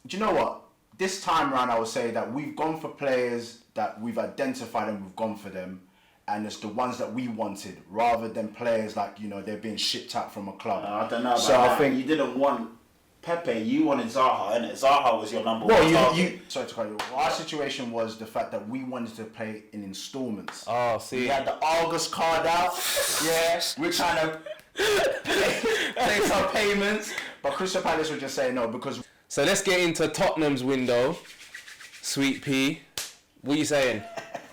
do you know what? This time round, I would say that we've gone for players that we've identified and we've gone for them. And it's the ones that we wanted, rather than players like, you know, they're being shipped out from a club. I don't know about that. I think you didn't want Pepe, you wanted Zaha, innit? Zaha was your number one target. Sorry to cut you. Our situation was the fact that we wanted to play in installments. Oh, see. We had the August card out. Yeah, we're trying to place our payments. But Crystal Palace would just say no because... So let's get into Tottenham's window. Sweet Pea. What are you saying?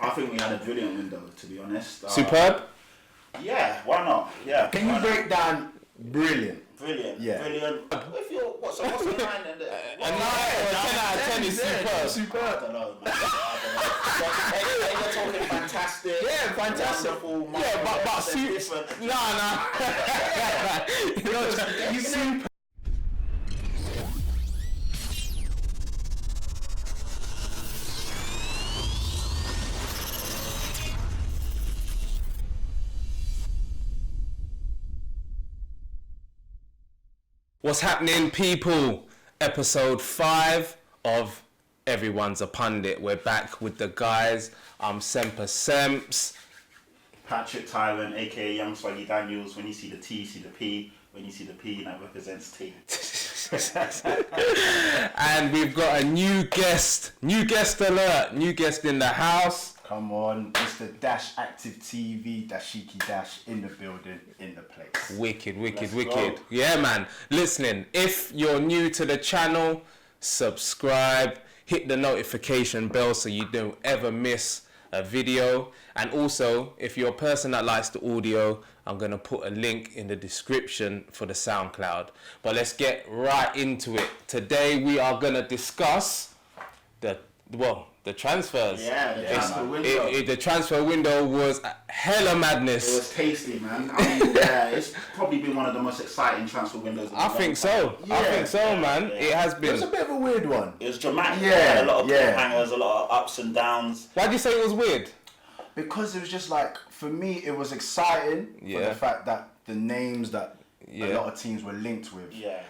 I think we had a brilliant window, to be honest. Superb? Yeah, why not? Yeah. Can you break down brilliant? Brilliant. Yeah. Brilliant. If you're, what's the 9 and 10 out of 10 is superb. Superb. I don't know, man. They were talking fantastic. Yeah, fantastic. Wonderful. Yeah, but different. Nah. You super. What's happening, people? Episode 5 of Everyone's a Pundit. We're back with the guys. I'm Semper Semps. Patrick Tyrant, aka Young Swaggy Daniels. When you see the T, you see the P. When you see the P, that represents T. And we've got a new guest. New guest alert. New guest in the house. Come on, Mr. Dash Active TV, Dashiki Dash in the building, in the place. Wicked. Let's Go. go. Yeah, man. Listening, if you're new to the channel, subscribe, hit the notification bell so you don't ever miss a video. And also, if you're a person that likes the audio, I'm going to put a link in the description for the Soundcloud. But let's get right into it. Today, we are going to discuss the transfers. Yeah, the transfer window. The transfer window was hella madness. It was tasty, man. I mean, yeah, it's probably been one of the most exciting transfer windows. I think so, man. It has It been. was a bit of a weird one. It was dramatic. Yeah, It had a lot of yeah. cliffhangers, a lot of ups and downs. Why'd you say it was weird? Because it was just like, for me, it was exciting for Yeah. the fact that the names that Yeah. a lot of teams were linked with. Yeah.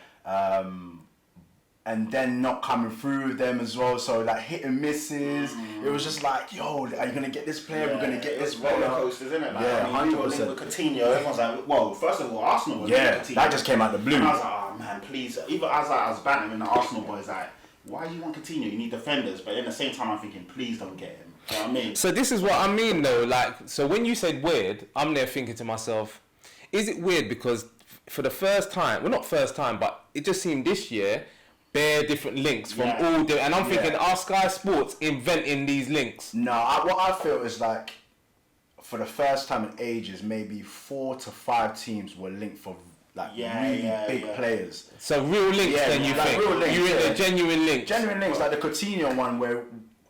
And then not coming through with them as well. So like hit and misses. It was just like, yo, are you gonna get this player? We're gonna get this roller player. coasters, isn't it? Like, Yeah, I mean, we were 100%. linked with Coutinho. Everyone's like, well, first of all, Arsenal was Yeah, linked with Coutinho. that just came out the blue. And I was like, oh man, please. Even as I was bantering the Arsenal boys, like, why do you want Coutinho? You need defenders. But at the same time, I'm thinking, please don't get him. You know what I mean? So this is what I mean though. Like, so when you said weird, I'm there thinking to myself, is it weird because for the first time, well not first time, but it just seemed this year, bare different links from all the, and I'm thinking, are Sky Sports inventing these links? No, what I feel is like, for the first time in ages, maybe 4 to 5 teams were linked for like really big players. So real links then you like think? real links, You're in the genuine links? Genuine links, like the Coutinho one where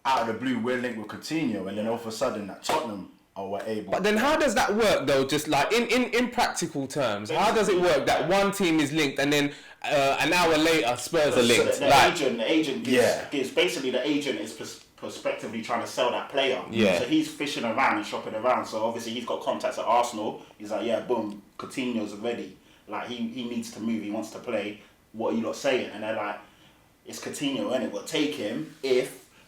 out of the blue we're linked with Coutinho and then all of a sudden that Tottenham were able. But then how does that work though? Just like in practical terms, how does it work that one team is linked and then an hour later Spurs are linked? So the agent gives basically the agent is prospectively trying to sell that player. Yeah. So he's fishing around and shopping around. So obviously he's got contacts at Arsenal. He's like, yeah, boom, Coutinho's ready. Like he needs to move. He wants to play. What are you lot saying? And they're like, it's Coutinho, innit? We'll take him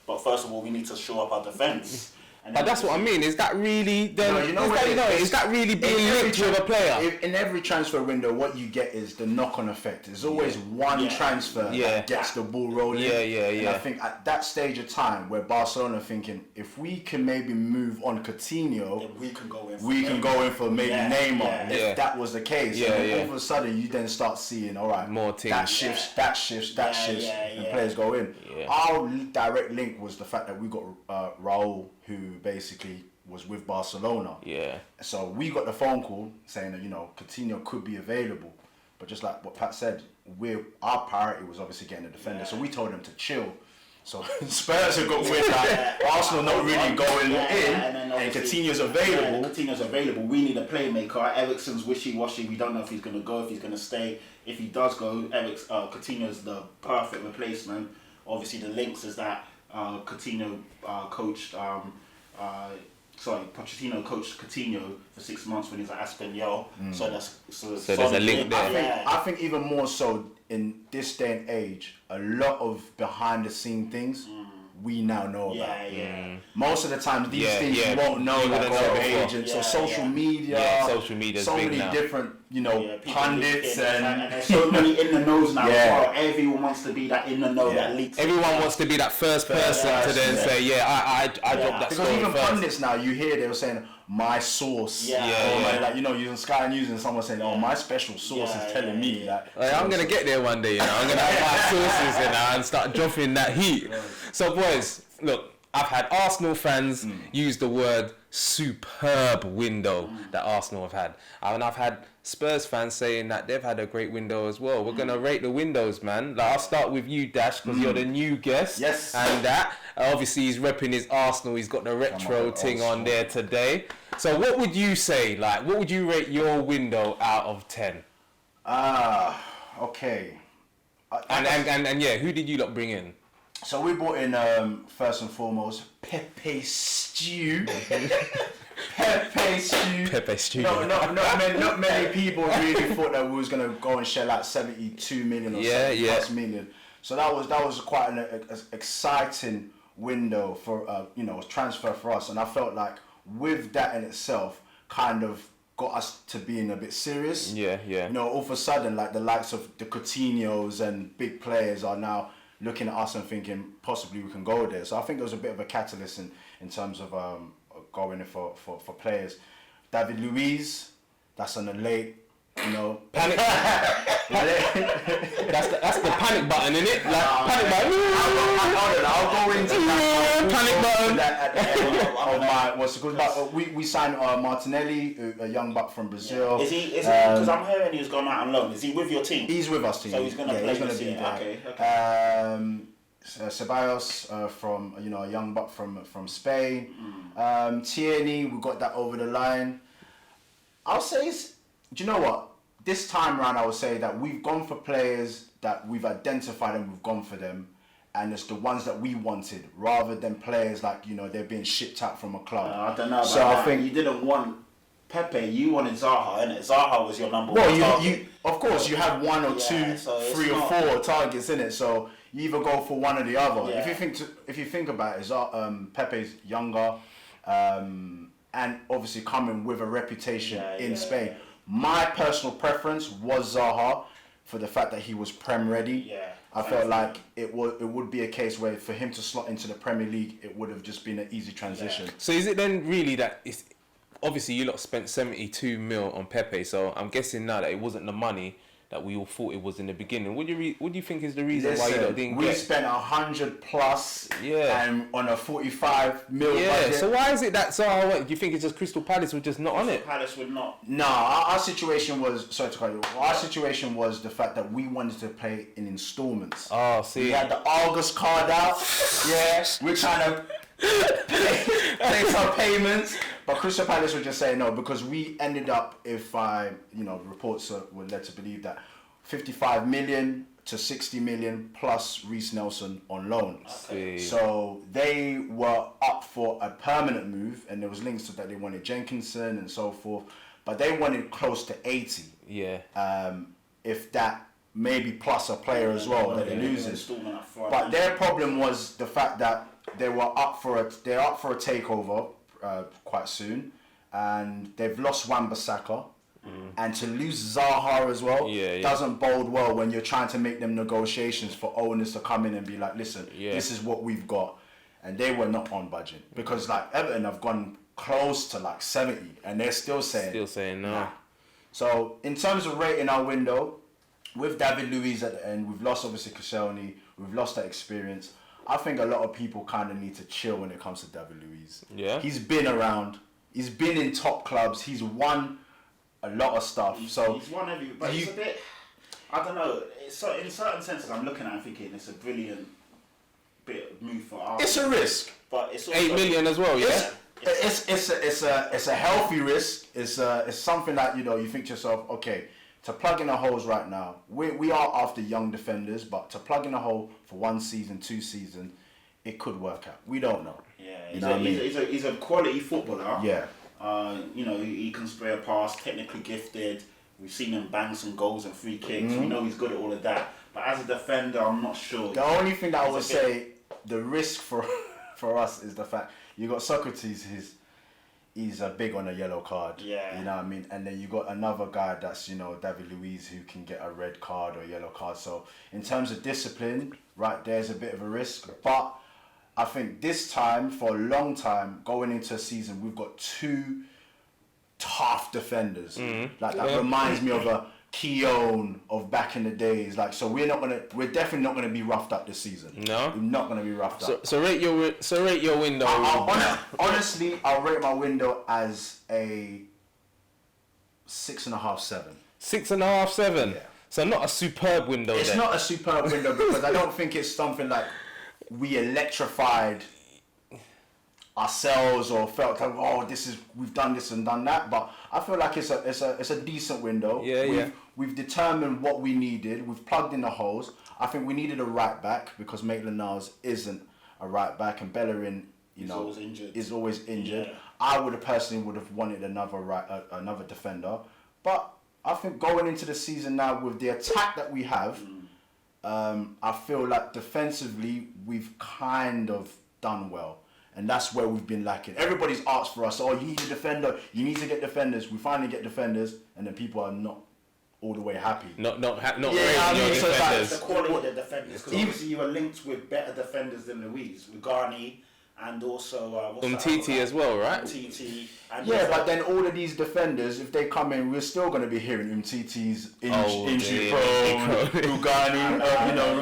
but first of all we need to shore up our defence. But that's what I mean. Is that really then? No, is that really being linked with a player? In every transfer window, what you get is the knock-on effect. There's always one transfer that gets the ball rolling. And I think at that stage of time, where Barcelona are thinking, if we can maybe move on Coutinho, then we can go in for maybe Neymar. If that was the case, and all of a sudden you then start seeing, all right, more teams. that shifts, and players go in. Our direct link was the fact that we got Raul, who basically was with Barcelona. Yeah. So we got the phone call saying that, Coutinho could be available. But just like what Pat said, our priority was obviously getting a defender. So we told them to chill. So Spurs have got with like Arsenal not really going in, and Coutinho's available. We need a playmaker. Eriksen's wishy-washy. We don't know if he's going to go, if he's going to stay. If he does go, Coutinho's the perfect replacement. Obviously the links is that Coutinho coached Pochettino coached Coutinho for 6 months when he's at Espanyol. So there's a link there. I think even more so in this day and age, a lot of behind the scene things we now know about. Most of the time, these things you won't know like over agents. So social media, social media, so many now. different, pundits and there's so many in the knows now as well. Everyone wants to be that in the know that leaks. Everyone wants to be that first person to then say, I dropped that because story even first. pundits now, you hear they were saying my source, using Sky News and someone saying, my special source is telling me that. I'm gonna get there one day, I'm gonna have my sources and start dropping that heat. So boys, look, I've had Arsenal fans use the word superb window that Arsenal have had, and I've had Spurs fans saying that they've had a great window as well. We're gonna rate the windows, man. Like, I'll start with you, Dash, because you're the new guest. Yes. And that obviously he's repping his Arsenal. He's got the retro thing on there today. So what would you say? Like, what would you rate your window out of 10? Okay. And yeah, who did you lot bring in? So we brought in first and foremost Pepe Stew. Pepe Stew. Pepe Stew. Not many people really thought that we was gonna go and shell out 72 million or 70+ million. So that was quite an exciting window for transfer for us, and I felt like with that in itself kind of got us to being a bit serious. All of a sudden, like the likes of the Coutinhos and big players are now looking at us and thinking possibly we can go there. So I think there was a bit of a catalyst in terms of going in for players. David Luiz, that's on the late, panic. that's the panic button, isn't it? Like panic button. I'll go into that. Panic button. At the end of my what's it called? But we signed Martinelli, a young buck from Brazil. Is he? Because I'm hearing he's gone out on loan. Is he with your team? He's with us team. So he's going to play this year. Okay. Ceballos from a young buck from Spain. Tierney, we got that over the line. I'll say, do you know what? This time around, I would say that we've gone for players that we've identified and we've gone for them, and it's the ones that we wanted, rather than players like they're being shipped out from a club. I don't know. So I think you didn't want Pepe. You wanted Zaha, innit? Zaha was your number one. Well, you of course you have one or two, three or four targets in it. So you either go for one or the other. Yeah. If you think about it, Pepe's younger, and obviously coming with a reputation in Spain. My personal preference was Zaha for the fact that he was Prem ready. I felt like it would be a case where for him to slot into the Premier League, it would have just been an easy transition. So is it then really that it's obviously you lot spent 72 mil on Pepe, so I'm guessing now that it wasn't the money that we all thought it was in the beginning. What do you think is the reason why you lot didn't we spent 100+ and on a 45 mil budget. So why is it that do you think it's just Crystal Palace were just not on it? Palace would not. No, our situation was our situation was the fact that we wanted to pay in installments. Oh, see. We had the August card out. We're trying to pay some payments. But Crystal Palace would just say no, because we ended up, if reports were led to believe that 55 million to 60 million plus Reece Nelson on loan. Okay. So they were up for a permanent move, and there was links to that they wanted Jenkinson and so forth, but they wanted close to 80. If that, maybe plus a player as well that they're losing. But their problem was the fact that they're up for a takeover quite soon, and they've lost Wan-Bissaka, and to lose Zaha as well doesn't bode well when you're trying to make them negotiations for owners to come in and be like, listen, this is what we've got, and they were not on budget, because like Everton have gone close to like 70 and they're still saying no. Nah. So in terms of rating our window, with David Luiz at the end, we've lost obviously Koscielny, we've lost that experience. I think a lot of people kind of need to chill when it comes to David Luiz. Yeah. He's been around. He's been in top clubs. He's won a lot of stuff. He's won everything. But it's a bit, I don't know. So in certain senses, I'm looking at it thinking it's a brilliant bit of move for Arsenal. It's a risk. But it's also 8 million as well, yeah? It's a healthy risk. It's something that, you think to yourself, okay, to plug in the holes right now, we are after young defenders, but to plug in a hole for 1 season, 2 seasons, it could work out. We don't know. Yeah, You know what I mean? he's a quality footballer. Yeah. You know, he can spray a pass, technically gifted. We've seen him bang some goals and free kicks. We know he's good at all of that. But as a defender, I'm not sure. The only thing that I would say, the risk for us is the fact you got Socrates. He's big on a yellow card. Yeah. You know what I mean? And then you got another guy that's, you know, David Luiz, who can get a red card or a yellow card. So in terms of discipline, right, there's a bit of a risk. But I think this time, for a long time, going into a season, we've got two tough defenders. Like that reminds me of a Keown of back in the days. Like, so we're definitely not gonna be roughed up this season. No, we're not gonna be roughed up. So rate your window. Honestly, I'll rate my window as a 6.5, 7. 6.5, 7. Yeah. So not a superb window. It's then. not a superb window because I don't think it's something like we electrified ourselves or felt like, we've done this and done that. But I feel like it's a decent window. We've determined what we needed. We've plugged in the holes. I think we needed a right back because Maitland-Niles isn't a right back, and Bellerin, is always injured. Yeah. I would have wanted another defender, but I think going into the season now with the attack that we have, I feel like defensively we've kind of done well. And that's where we've been lacking. Everybody's asked for us, you need a defender, you need to get defenders. We finally get defenders, and then people are not all the way happy. Not so defenders. The quality of the defenders, because obviously you were linked with better defenders than Luiz, Rugani, and also Umtiti as well, right? Umtiti. But then all of these defenders, if they come in, we're still going to be hearing Umtiti's injury prone, Rugani.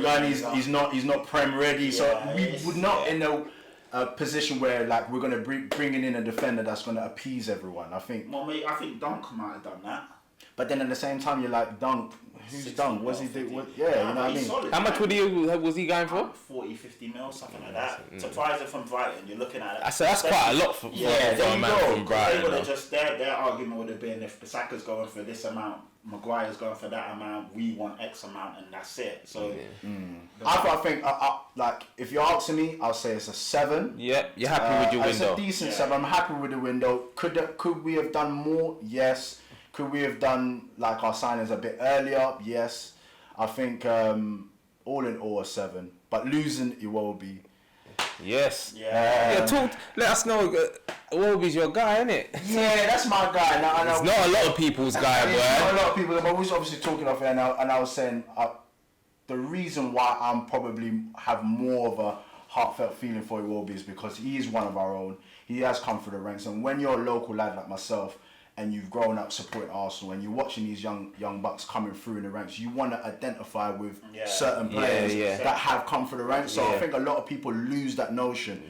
Rugani, he's not prem ready, so we would not in a position where like we're going to bringing in a defender that's going to appease everyone. I think. Well, mate, I think Dunk might have done that. But then at the same time, you're like, Dunk, who's Dunk? What's he do? You know what I mean? Solid, how much was he going for? 40, 50 mil, something like that. Surprising from Brighton, you're looking at it. So that's quite a lot for a man from Brighton. They would have just, their argument would have been if Bissaka's going for this amount, Maguire's going for that amount, we want X amount, and that's it. So I think, like, if you're asking me, I'll say it's a 7. Yeah, you're happy with your window. It's a decent 7. I'm happy with the window. Could we have done more? Yes. Could we have done like our signings a bit earlier? Yes. I think all in all a 7. But losing Iwobi. Yes. Yeah. Let us know. Iwobi's your guy, isn't it? Yeah, that's my guy. It's not a lot of people's guy, boy. It's not a lot of people. But we're obviously talking off here, and I was saying the reason why I'm probably have more of a heartfelt feeling for Iwobi is because he is one of our own. He has come through the ranks, and when you're a local lad like myself, and you've grown up supporting Arsenal, and you're watching these young bucks coming through in the ranks, you want to identify with certain players that have come through the ranks. So I think a lot of people lose that notion.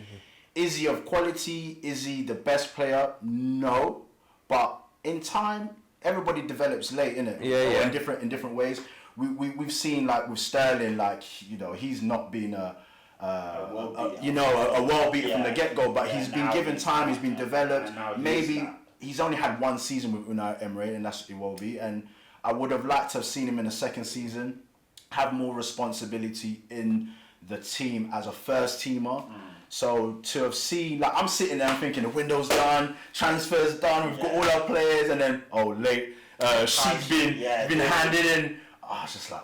Is he of quality? Is he the best player? No, but in time, everybody develops late, innit? In different ways. We've seen like with Sterling, like he's not been a world beater from the get go, but he's been given time. He's been developed. Maybe. He's only had one season with Unai Emery, and that's Iwobi. And I would have liked to have seen him in the second season, have more responsibility in the team as a first teamer. So to have seen, like, I'm sitting there, I'm thinking the window's done, transfers done, we've got all our players, and then she's been handed in. I was just like,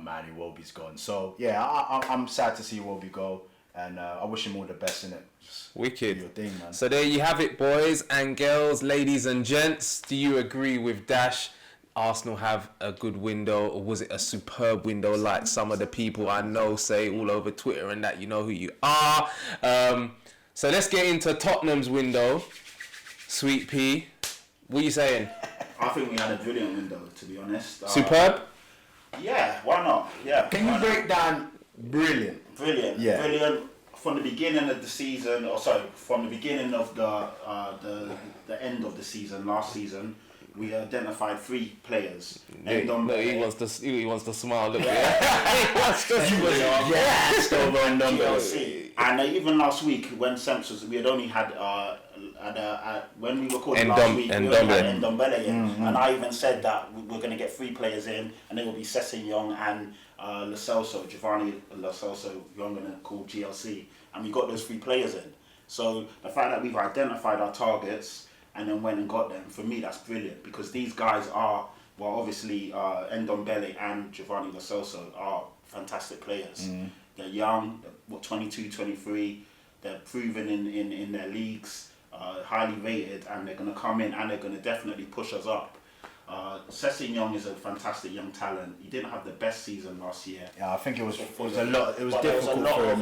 man, Iwobi's gone. So I'm sad to see Iwobi go, and I wish him all the best in it. Wicked. Your thing, man. So there you have it, boys and girls, ladies and gents. Do you agree with Dash? Arsenal have a good window, or was it a superb window like some of the people I know say all over Twitter and that? You know who you are. So let's get into Tottenham's window. Sweet Pea, what are you saying? I think we had a brilliant window, to be honest. Superb? Yeah, why not? Yeah. Can you break down brilliant? Brilliant. Yeah. Brilliant. From the beginning of the season, from the beginning of the end of the season, last season, we identified 3 players. He wants to smile. Look, he wants to smile. Still going GLC. And even last week, when Census, we had only had when we recorded last week, we only had Ndombele in, and I even said that we're going to get 3 players in, and they will be Sessegnon and Lo Celso, Giovanni Lo Celso, who I'm going to call GLC, and we got those 3 players in. So the fact that we've identified our targets and then went and got them, for me, that's brilliant, because these guys are, well, obviously, Ndombele and Giovanni Lo Celso are fantastic players. They're young, they're, 22, 23, they're proven in their leagues, highly rated, and they're going to come in and they're going to definitely push us up. Sessegnon is a fantastic young talent. He didn't have the best season last year. Yeah, I think it was a lot. It was difficult for him.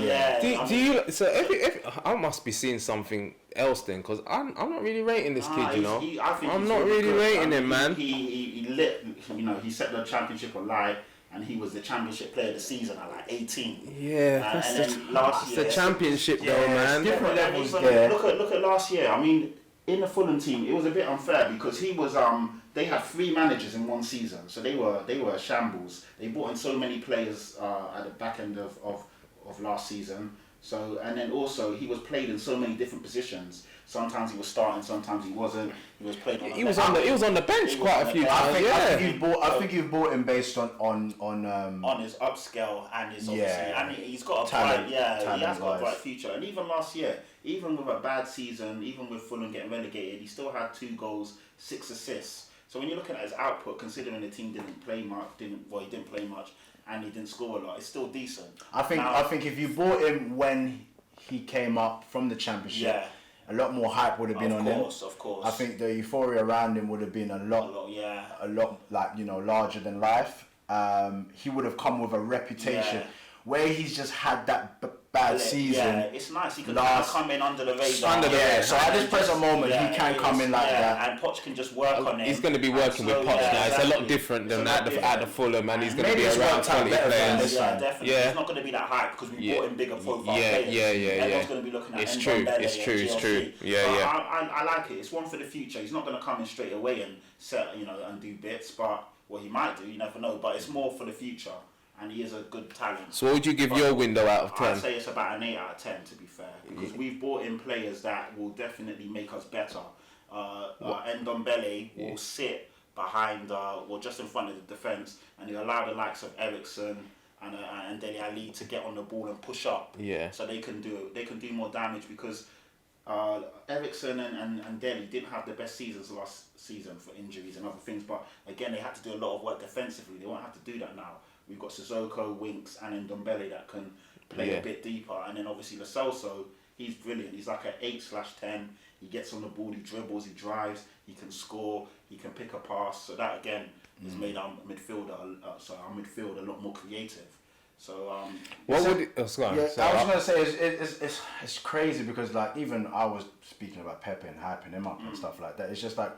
Do you? So if I must be seeing something else then, because I'm not really rating this kid. You know, I'm not really rating him, man. He lit. You know, he set the championship alight, and he was the championship player of the season at like 18. Yeah, that's the championship though, man. Different levels there. Look at last year. I mean, in the Fulham team, it was a bit unfair because he was they had 3 managers in one season, so they were a shambles. They brought in so many players at the back end of last season. So, and then also he was played in so many different positions. Sometimes he was starting, sometimes he wasn't. He was played on. He was on the bench quite a few times. I think you've bought him based on his upscale and his obviously, and he's got a bright, he has got a bright future. And even last year, even with a bad season, even with Fulham getting relegated, he still had 2 goals, 6 assists. So when you're looking at his output, considering the team didn't play much, he didn't play much, and he didn't score a lot, it's still decent. I think if you bought him when he came up from the Championship, a lot more hype would have been on him. Of course. I think the euphoria around him would have been a lot like, you know, larger than life. He would have come with a reputation where he's just had that bad season. Yeah, it's nice. He can come in under the radar. So at this present moment, he can come in like that. And Poch can just work on it. He's going to be working with Poch now. It's a lot different than at the Fulham, and he's going to be around 20 players. Yeah, definitely. It's not going to be that hype because we brought in bigger profile players. Everyone's going to be looking at It's true. I like it. It's one for the future. He's not going to come in straight away and set, you know, and do bits, but what he might do, you never know. But it's more for the future. And he is a good talent. So what would you give your window out of 10? I'd say it's about an 8 out of 10 to be fair. Because we've brought in players that will definitely make us better. Ndombele will sit behind, just in front of the defence, and he'll allow the likes of Ericsson and Dele Alli to get on the ball and push up. Yeah. So they can do more damage because Ericsson and Dele didn't have the best seasons last season for injuries and other things. But again, they had to do a lot of work defensively. They won't have to do that now. We've got Sissoko, Winks, and Ndombele that can play a bit deeper. And then obviously Lo Celso, he's brilliant. He's like an 8/10. He gets on the ball, he dribbles, he drives, he can score, he can pick a pass. So that again has made our midfield a lot more creative. So I was gonna say it's crazy because like even I was speaking about Pepe and hyping him up and stuff like that. It's just like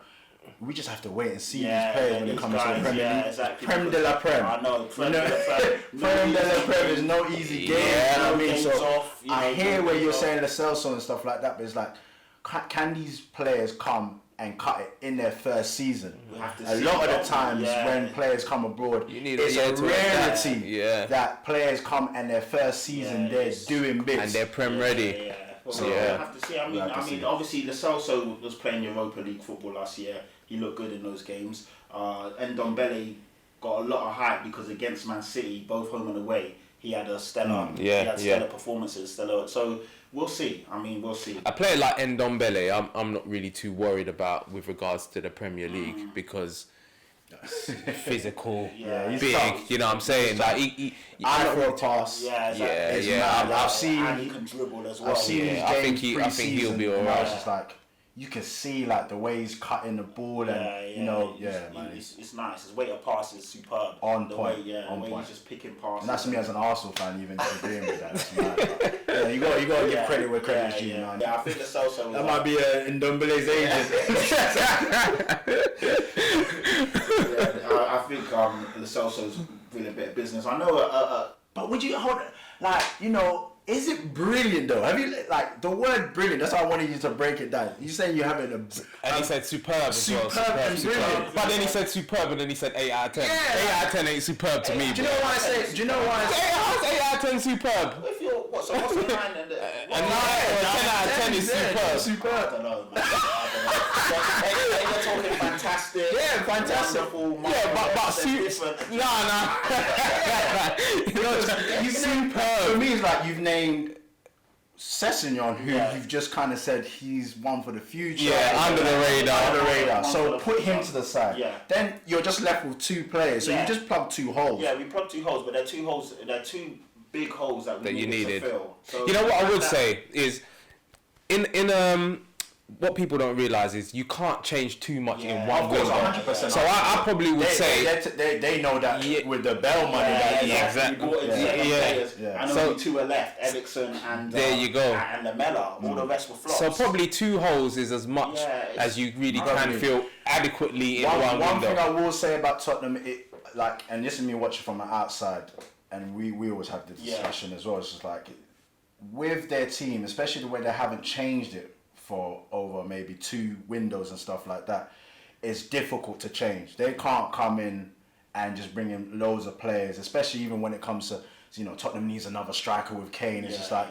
we just have to wait and see these players when it comes to the Premier League. Exactly. Prem de la Prem. I know. Prem de la Prem is no easy game. You know what I mean? So I hear where you're saying Lo Celso and stuff like that, but it's like, can these players come and cut it in their first season? A lot of the times when players come abroad, it's a rarity that players come and their first season they're doing bits. And they're Prem ready. So we'll have to see. I mean, obviously, Lo Celso was playing Europa League football last year. He looked good in those games. Ndombele got a lot of hype because against Man City, both home and away, he had a stellar, stellar performances. So we'll see. I mean, we'll see. A player like Ndombele, I'm not really too worried about with regards to the Premier League because physical, big. Tough. You know what I'm saying? Like he for a pass. I've seen. And he can dribble as well. I've seen his games I think he'll be alright. It's just like you can see like the way he's cutting the ball and man. It's nice. His weight of pass is superb. On point. He's just picking passes. And that's me as an Arsenal fan even agreeing with that. That's mad. You got to give credit where credit is due, man. Yeah, I think the Celso. That might be Ndombele's agent. I think Lo Celso's really a bit of business. I know, but would you hold like is it brilliant though? Have you like the word brilliant? That's why I wanted you to break it down. You saying you having and he said superb. Superb. But then he said superb, and then he said 8 out of 10. 8 out of 10 ain't superb to me. Do you know why I say? Do you know why? 8 out of 10 superb. If you're what's a 9 and a 10 out of 10 is superb. Superb. I don't know, man. They're talking fantastic. Yeah, fantastic. Wonderful. Superb. For me, it's like you've named Sessegnon, who you've just kind of said he's one for the future. Yeah, under the radar. Under the radar. One So for the put him future. to the side. Yeah. Then you're just left with 2 players. So Yeah. you just plug 2 holes. Yeah, we plugged 2 holes, but they're 2 holes. They're 2 big holes that we you needed. to fill. So You know what I would say is, in what people don't realize is you can't change too much in one Of course, window. 100%. So I probably would say. They know that with the Bell money. that, you know, exactly. We brought in certain players, Yeah. and So- only 2 are left: Ericsson and There you go. and Lamella. All the rest were flops. So probably 2 holes is as much Yeah, as you really can Probably. feel adequately in one One window. thing I will say about Tottenham, and this is me watching from the outside, and we always have the discussion as well. It's just like, with their team, especially the way they haven't changed it for over maybe 2 windows and stuff like that, it's difficult to change. They can't come in and just bring in loads of players, especially even when it comes to, Tottenham needs another striker with Kane. It's just like,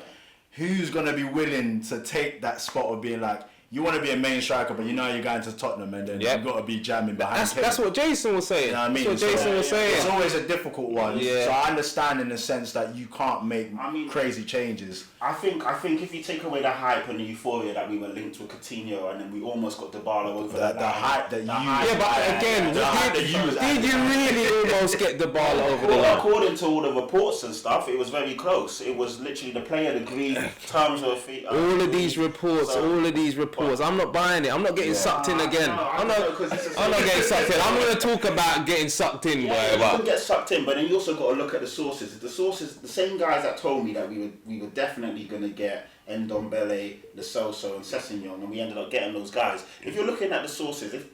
who's going to be willing to take that spot of being like, you want to be a main striker, but you're going to Tottenham, and then you've got to be jamming behind Kane. That's what Jason was saying. You know what I mean? That's what Jason was saying. It's always a difficult one. Yeah. So I understand in the sense that you can't make crazy changes. I think if you take away the hype and the euphoria that we were linked with Coutinho, and then we almost got Dybala over The hype that you... Yeah, but again, did you really almost get the ball over the Well, line? according to all the reports and stuff, it was very close. It was literally the player agreed terms of All of these reports, I'm not buying it. I'm not getting sucked in again. I'm not getting sucked in. I'm going to talk about getting sucked in, Yeah, boy. you can get sucked in, but then you also got to look at the sources. The same guys that told me that we were definitely going to get Ndombele, Lo Celso, and Sessegnon, and we ended up getting those guys. If you're looking at the sources, if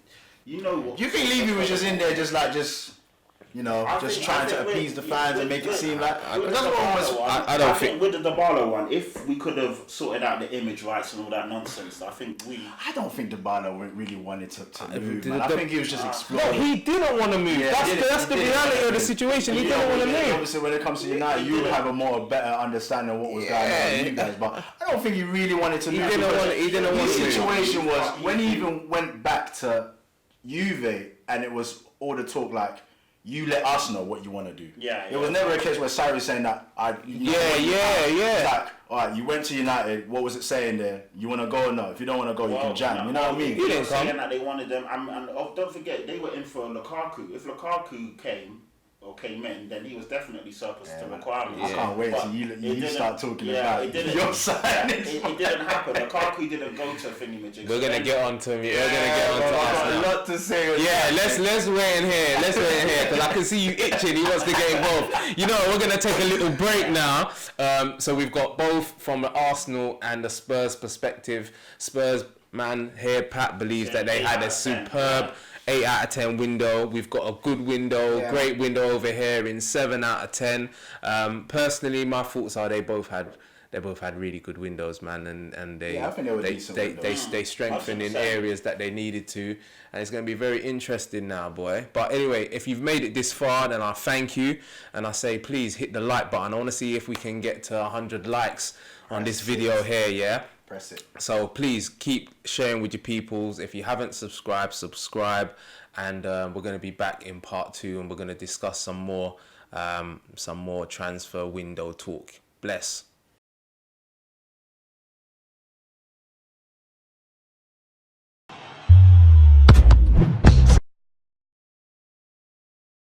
you know what... Do you think Levy was just in there trying to appease the fans and make it seem like... I don't think... With the Dybala one, if we could have sorted out the image rights and all that nonsense, I think I don't think Dybala really wanted to move, man. I the- think he was just No, exploring. he didn't want to move. Yeah, That's the reality of the situation. He didn't want to move. Obviously, when it comes to United, you have a better understanding of what was going on with you guys. But I don't think he really wanted to move. He didn't want His to move. situation was when he even went back to Juve, and it was all the talk like, you let us know what you want to do. It was never a case where Sarri saying that. It's like, all right, you went to United. What was it saying there? You want to go or no? If you don't want to go, you can jam. You know what I mean? He didn't come. Saying that they wanted them, and don't forget they were in for Lukaku. If Lukaku came in, then he was definitely surplus to requirements. I can't wait But till you it start talking didn't- about it didn't- your side. It didn't happen. Lukaku didn't go to Thingamajig. We're gonna get on to me. We're gonna get on to us I've now. got a lot to say. Yeah, let's wait in here. Because I can see you itching. He wants to get involved. You know, we're gonna take a little break now. So we've got both from the Arsenal and the Spurs perspective. Spurs man here, Pat believes that they had a superb 8 out of 10 window. We've got a good window, great window over here in 7 out of 10. Personally, my thoughts are they both had really good windows, man, and they I think they were decent windows. they strengthened in areas that they needed to, and it's going to be very interesting now, boy. But anyway, if you've made it this far, then I thank you, and I say please hit the like button. I want to see if we can get to 100 likes on this video here, yeah. Press it. So please keep sharing with your peoples. If you haven't subscribed, subscribe, and we're going to be back in part 2, and we're going to discuss some more transfer window talk. Bless.